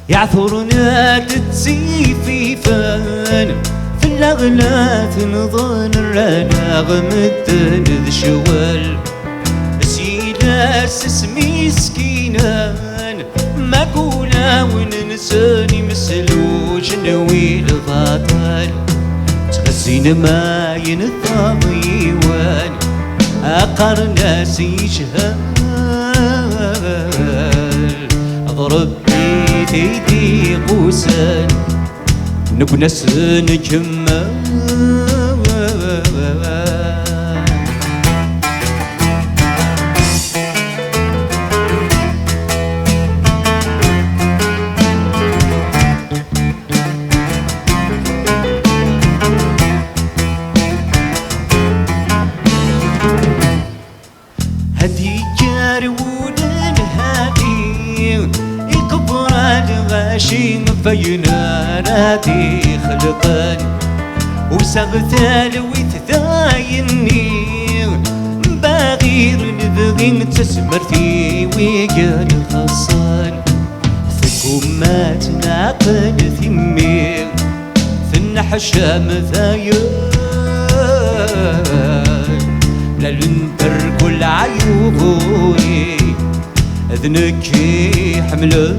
يعثرنا تتسيفي فان في الأغلاث نظن رانا غمدن ذ شوال سيلاس اسمي سكينان ما قولا وننساني مسلوج نوي الغطال تغسين ما ينثام يوان أقر ناس يجهال أضرب بيتي قوسان نكنس نكمل هدي جارون هادي يقبر الغاشي فيناراتي خلقان وسغثال ويتثايني باغير نبغي تسمرتي ويقال خصان ثكومات ناقل ثمي في النحشة مثايل للنتر كل عيوبي اذنكي حمله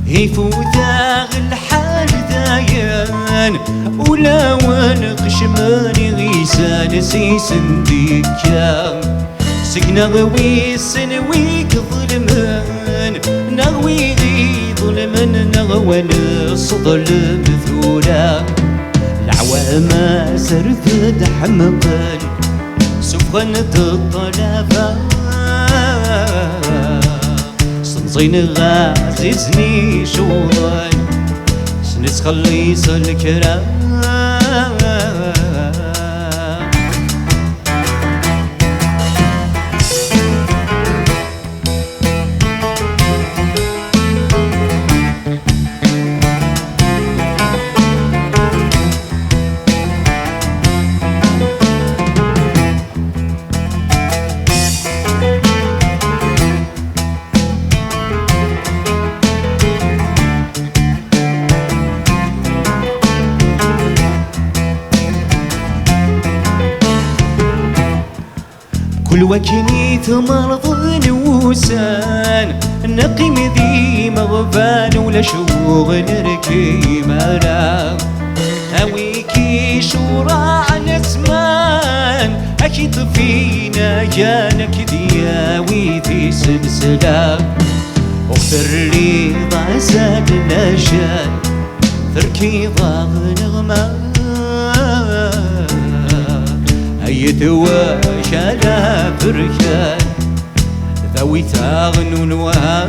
يفوتاغ الحال دايان ولا ونقش ماني غيسان سيسن ديكا سكنا غوي سنويك ظلمان نغوي غي ظلمان نغوان الصظل مثولا العوامة سرث دحمقان سفغن الطلافة صنصين غاززني شوضان سنس خليص الكرام كل وكنيت مرض نوسان نقيم ذي مغفان ولا شوغ نركي مرام هاويكي شوراع نسمان أكيد فينا جانك دياوي في سلسلة اغفر لي ضعزاد نشان تركي ضاغ نغمان يتواشى لا بركان ذوي تاغن ونوهان